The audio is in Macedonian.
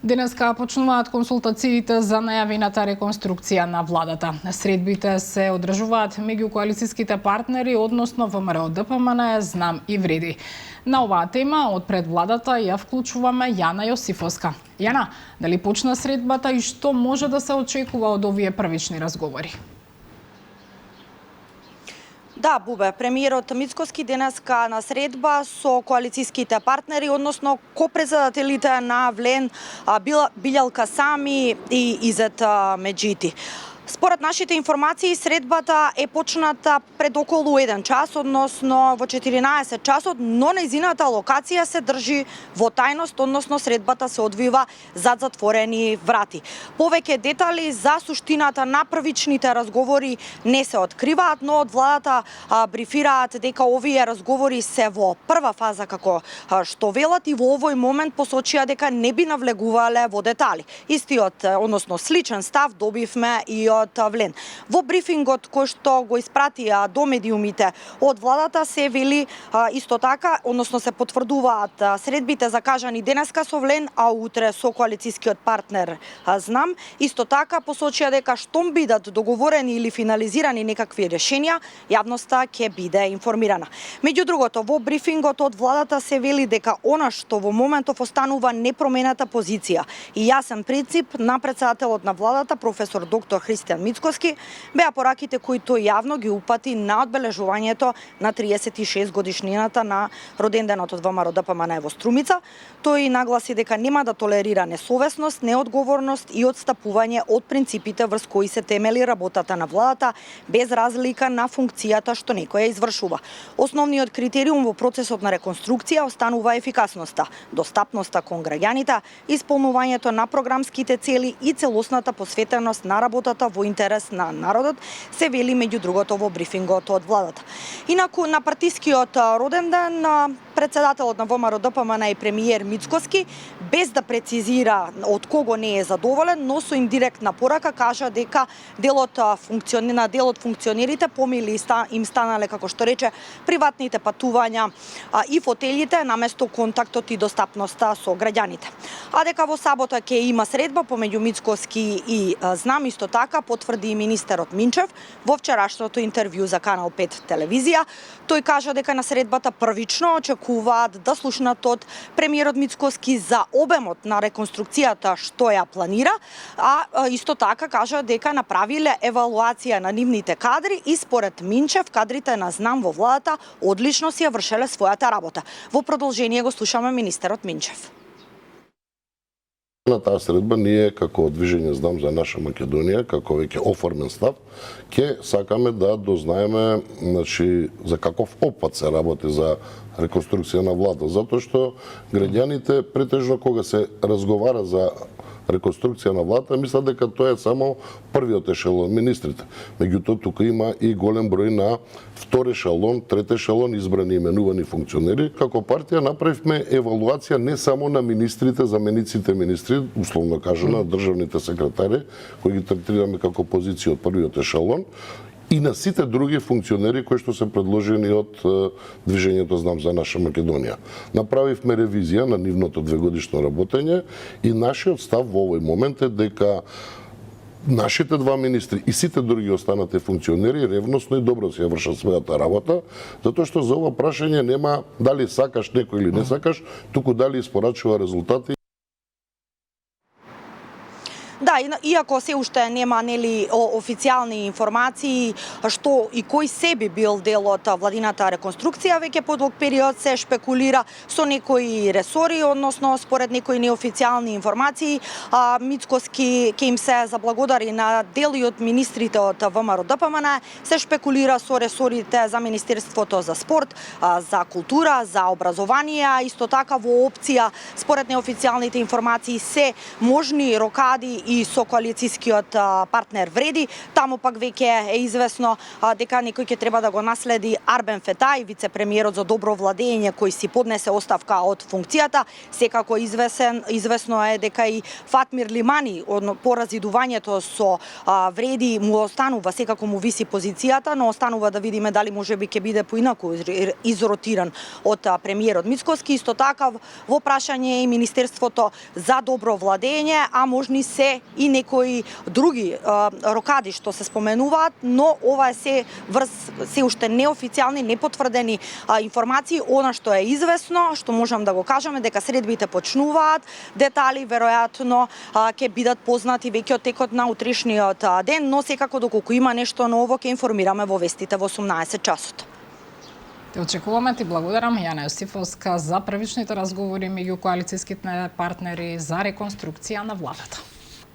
Денеска почнуваат консултациите за најавената реконструкција на владата. Средбите се одржуваат меѓу коалицијските партнери, односно ВМРО, ДПМН, Знам и Вреди. На оваа тема од пред владата ја вклучуваме Јана Јосифовска. Јана, дали почна средбата и што може да се очекува од овие првични разговори? Да, Бубе, премиерот Мицкоски денеска на средба со коалицијските партнери, односно копредседателите на Влен, Билјалка Сами и Изет Меджити. Според нашите информации, средбата е почната пред околу 1 час, односно во 14 часот, но нејзината локација се држи во тајност, односно средбата се одвива зад затворени врати. Повеќе детали за суштината на првичните разговори не се откриваат, но од владата брифираат дека овие разговори се во прва фаза, како што велат, и во овој момент посочија дека не би навлегувале во детали. Истиот, односно сличен став добивме и од Влен. Во брифингот кој што го испратија до медиумите од владата се вели исто така, односно се потврдуваат средбите закажани денеска со Влен, а утре со коалицијскиот партнер Знам. Исто така посочија дека штом бидат договорени или финализирани некакви решенија, јавноста ќе биде информирана. Меѓу другото, во брифингот од владата се вели дека она што во моментов останува непроменета позиција и јасен принцип на претседателот на владата, професор доктор Христијан Мицкоски, беа пораките кои тој јавно ги упати на одбележувањето на 36 годишнината на роденденот од ВМРО ДПМН во Струмица. Тој нагласи дека нема да толерира несовесност, неодговорност и одстапување од принципите врз кои се темели работата на владата, без разлика на функцијата што некој ја извршува. Основниот критериум во процесот на реконструкција останува ефикасноста, достапноста кон граѓаните, исполнувањето на програмските цели и целосната посветеност на работата во интерес на народот, се вели меѓу другото во брифингот од владата. Инаку на партискиот роденден, претседателот на ВМРО ДПМН и премиер Мицкоски, без да прецизира од кого не е задоволен, но со индиректна порака кажа дека делот функционерите помили им станале, како што рече, приватните патувања и фотелите наместо контактот и достапноста со граѓаните. А дека во сабота ќе има средба помеѓу Мицкоски и Знам, исто така потврди и министерот Минчев во вчерашното интервју за Канал 5 телевизија. Тој кажа дека на средбата првично очекуваат да слушнат од премиерот Мицкоски за обемот на реконструкцијата што ја планира, а исто така кажа дека направиле евалуација на нивните кадри и според Минчев кадрите на Знам во владата одлично си ја вршеле својата работа. Во продолжение го слушаме министерот Минчев. На таа средба ние како движење Знам за наша Македонија, како веќе оформен став, ќе сакаме да дознаеме, значи, за каков опфат се работи за реконструкција на влада, затоа што граѓаните претежно кога се разговара за реконструкција на владата, мислат дека тоа е само првиот ешелон, министрите. Меѓутоа, тука има и голем број на втор ешелон, трет ешелон, избрани и именувани функционери. Како партија направивме евалуација не само на министрите, замениците министри, условно кажано, државните секретари, кои ги третираме како позиција од првиот ешелон, и на сите други функционери кои што се предложени од движењето Знам за наша Македонија. Направивме ревизија на нивното двегодишно работење и нашиот став во овој момент е дека нашите два министри и сите други останати функционери ревносно и добро си ја вршат својата работа, затоа што за ова прашање нема дали сакаш некој или не сакаш, туку дали испорачува резултати. Да, иако се уште нема официјални информации што и кој се би бил дел од владината реконструкција, веќе подолг период се шпекулира со некои ресори, односно според некои неофицијални информации, Мицкоски ќе им се заблагодари на дели од министрите од ВМРО ДПМН, се шпекулира со ресорите за Министерството за спорт, за култура, за образование, исто така во опција според неофицијалните информации се можни рокади и со коалицијскиот партнер Вреди. Таму пак веќе е известно дека некој ќе треба да го наследи Арбен Фетај, вице-премиерот за добро владење, кој си поднесе оставка од функцијата. Секако известно е дека и Фатмир Лимани, по разидувањето со Вреди, му останува, секако му виси позицијата, но останува да видиме дали можеби ќе биде поинаку изротиран од премиерот Мицкоски. Исто така во прашање е и Министерството за добро владење, а можни се и некои други рокади што се споменуваат, но ова е се уште неофицијални, непотврдени информации. Она што е известно, што можам да го кажеме, дека средбите почнуваат, детали веројатно ќе бидат познати веќе од текот на утрешниот ден, но секако доколку има нешто ново ќе информираме во вестите во 18 часот. Те очекуваме, ти благодарам, Јана Јосифовска, за првичните разговори меѓу коалицијските партнери за реконструкција на владата.